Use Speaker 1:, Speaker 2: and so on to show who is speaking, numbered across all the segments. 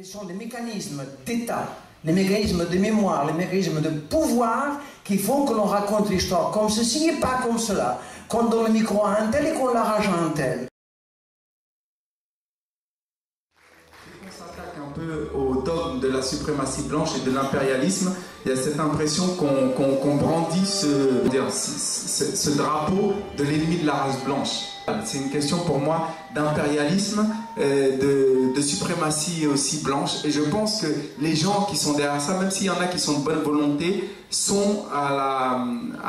Speaker 1: Quels sont les mécanismes d'État, les mécanismes de mémoire, les mécanismes de pouvoir qui font que l'on raconte l'histoire comme ceci et pas comme cela, qu'on donne le micro à un tel et qu'on l'arrache à un tel.
Speaker 2: On s'attaque un peu au dogme de la suprématie blanche et de l'impérialisme. Il y a cette impression qu'on brandit ce drapeau de l'ennemi de la race blanche. C'est une question pour moi d'impérialisme, de suprématie aussi blanche. Et je pense que les gens qui sont derrière ça, même s'il y en a qui sont de bonne volonté, sont à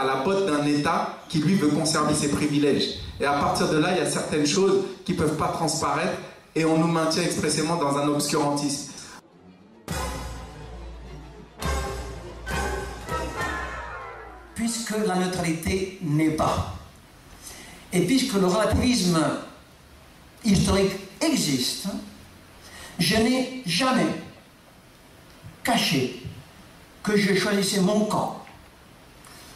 Speaker 2: la botte d'un État qui lui veut conserver ses privilèges. Et à partir de là, il y a certaines choses qui ne peuvent pas transparaître et on nous maintient expressément dans un obscurantisme.
Speaker 1: Puisque la neutralité n'est pas, et puisque le relativisme historique existe, je n'ai jamais caché que je choisissais mon camp,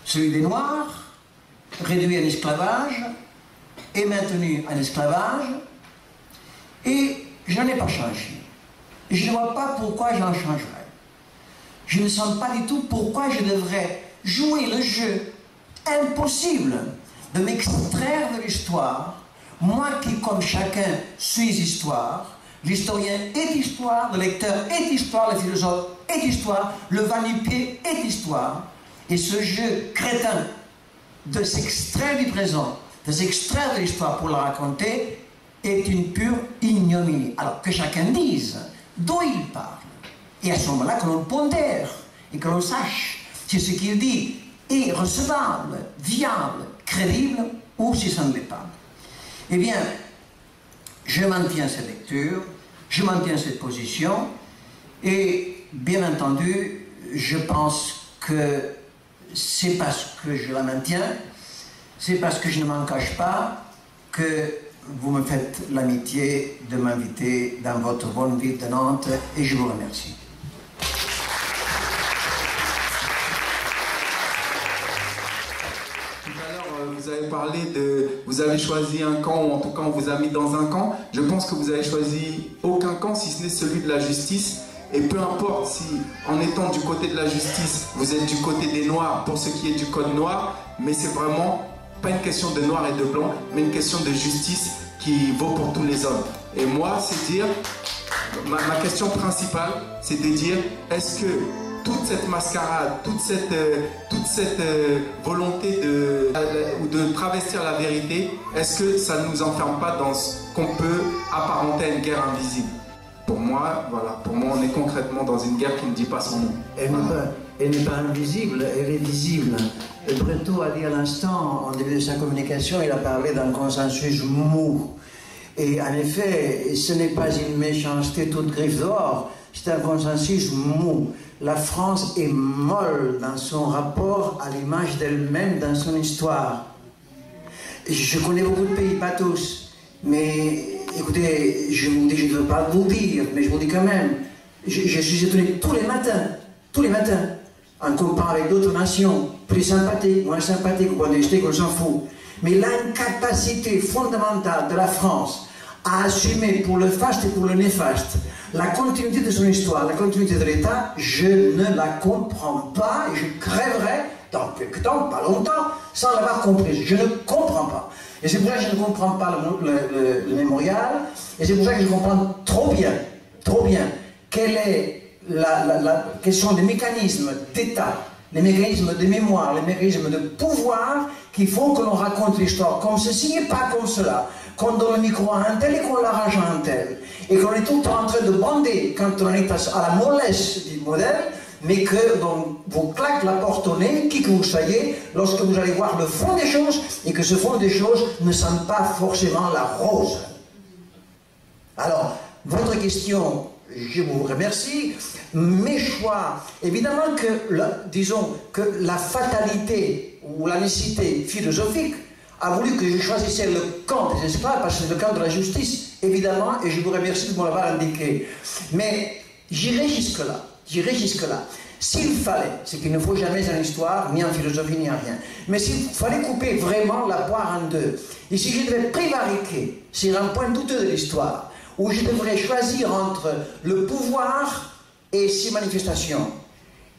Speaker 1: celui des Noirs, réduit en esclavage et maintenu en esclavage, et je n'ai pas changé. Je ne vois pas pourquoi j'en changerais. Je ne sens pas du tout pourquoi je devrais jouer le jeu impossible de m'extraire de l'histoire, moi qui, comme chacun, suis histoire, l'historien est histoire, le lecteur est histoire, le philosophe est histoire, le va-nu-pied est histoire, et ce jeu crétin de s'extraire du présent, de s'extraire de l'histoire pour la raconter, est une pure ignominie. Alors que chacun dise d'où il parle, et à ce moment-là que l'on pondère, et que l'on sache si ce qu'il dit est recevable, viable, crédible, ou si ça ne l'est pas. Eh bien, je maintiens cette lecture, je maintiens cette position, et bien entendu, je pense que c'est parce que je la maintiens, c'est parce que je ne m'en cache pas, que vous me faites l'amitié de m'inviter dans votre bonne ville de Nantes, et je vous remercie.
Speaker 2: Vous avez parlé de... Vous avez choisi un camp, ou en tout cas on vous a mis dans un camp. Je pense que vous avez choisi aucun camp si ce n'est celui de la justice. Et peu importe si, en étant du côté de la justice, vous êtes du côté des Noirs pour ce qui est du code noir, mais c'est vraiment pas une question de noir et de blanc, mais une question de justice qui vaut pour tous les hommes. Et moi, c'est dire... Ma question principale, c'est de dire, est-ce que toute cette mascarade, toute cette volonté de travestir la vérité, est-ce que ça ne nous enferme pas dans ce qu'on peut apparenter à une guerre invisible? Pour moi, voilà, pour moi, on est concrètement dans une guerre qui ne dit pas son nom.
Speaker 1: Elle n'est pas invisible, elle est visible. Breton a dit à l'instant, en début de sa communication, il a parlé d'un consensus mou. Et en effet, ce n'est pas une méchanceté toute griffe dehors, c'est un consensus mou. La France est molle dans son rapport à l'image d'elle-même dans son histoire. Je connais beaucoup de pays, pas tous, mais écoutez, je vous dis, je ne veux pas vous dire, mais je vous dis quand même, je suis étonné tous les matins, en comparant avec d'autres nations, plus sympathiques, moins sympathiques, au point de vue qu'on s'en fout. Mais l'incapacité fondamentale de la France à assumer pour le faste et pour le néfaste la continuité de son histoire, la continuité de l'État, je ne la comprends pas et je crèverai dans quelque temps, pas longtemps, sans l'avoir compris. Je ne comprends pas. Et c'est pour ça que je ne comprends pas le mémorial, et c'est pour ça que je comprends trop bien, quels sont les mécanismes d'État, les mécanismes de mémoire, les mécanismes de pouvoir qui font que l'on raconte l'histoire comme ceci et pas comme cela, qu'on donne le micro à un tel et qu'on l'arrache à un tel, et qu'on est tout le temps en train de bander quand on est à la mollesse du modèle, mais que l'on vous claque la porte au nez, qui que vous soyez, lorsque vous allez voir le fond des choses, et que ce fond des choses ne sent pas forcément la rose. Alors, votre question, je vous remercie. Mes choix, évidemment que, disons, que la fatalité ou la nécessité philosophique a voulu que je choisisse le camp des esclaves, parce que c'est le camp de la justice, évidemment, et je vous remercie de me l'avoir indiqué. Mais j'irai jusque-là. S'il fallait, ce qu'il ne faut jamais en histoire, ni en philosophie, ni en rien, mais s'il fallait couper vraiment la poire en deux, et si je devais prévariquer sur un point douteux de l'histoire, où je devrais choisir entre le pouvoir et ses manifestations.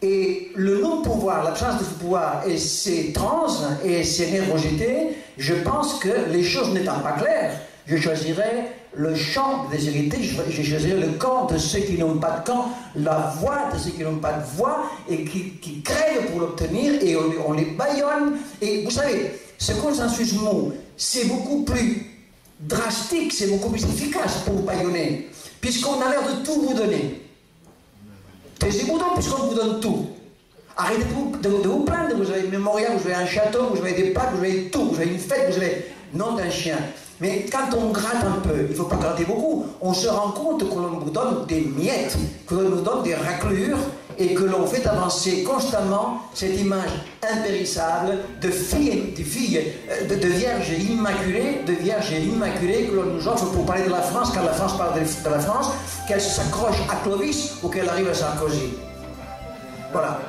Speaker 1: Et le non-pouvoir, l'absence de pouvoir et ses trans et ses nervosités, je pense que les choses n'étant pas claires, je choisirais le champ des hérités, je choisirais le camp de ceux qui n'ont pas de camp, la voix de ceux qui n'ont pas de voix et qui craignent pour l'obtenir et on les bâillonne. Et vous savez, ce consensus-mot, c'est beaucoup plus drastique, c'est beaucoup plus efficace pour bâillonner, puisqu'on a l'air de tout vous donner. Taisez-vous donc puisqu'on vous donne tout. Arrêtez de vous plaindre, vous avez une mémorial, vous avez un château, vous avez des pâtes, vous avez tout, vous avez une fête, vous avez nom d'un chien. Mais quand on gratte un peu, il ne faut pas gratter beaucoup, on se rend compte que l'on vous donne des miettes, que l'on nous donne des raclures et que l'on fait avancer constamment cette image impérissable de vierge immaculée, que l'on nous offre pour parler de la France, quand la France parle de la France, qu'elle s'accroche à Clovis ou qu'elle arrive à Sarkozy. Voilà.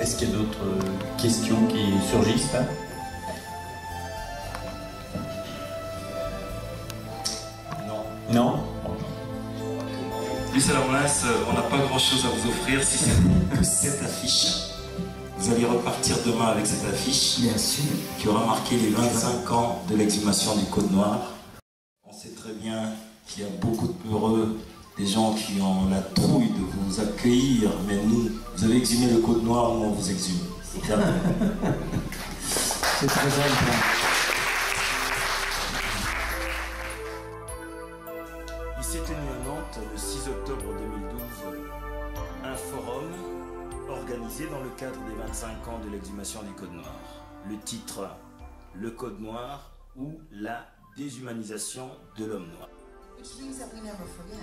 Speaker 3: Est-ce qu'il y a d'autres questions qui surgissent là? Non.
Speaker 4: Luis Aragonès, on n'a pas grand-chose à vous offrir si ce n'est que cette affiche. Vous allez repartir demain avec cette affiche.
Speaker 1: Bien sûr.
Speaker 4: Qui aura marqué les 25 ans de l'exhumation du Code Noir. On sait très bien qu'il y a beaucoup de peureux, des gens qui ont la trouille de vous accueillir, mais nous, vous avez exhumé le Code Noir, nous on vous exhume. C'est clair.
Speaker 1: C'est très simple.
Speaker 4: Il s'est tenu à Nantes le 6 octobre 2012 un forum organisé dans le cadre des 25 ans de l'exhumation du Code Noir. Le titre, le Code Noir ou la déshumanisation de l'homme noir.
Speaker 5: Which means that we never forget.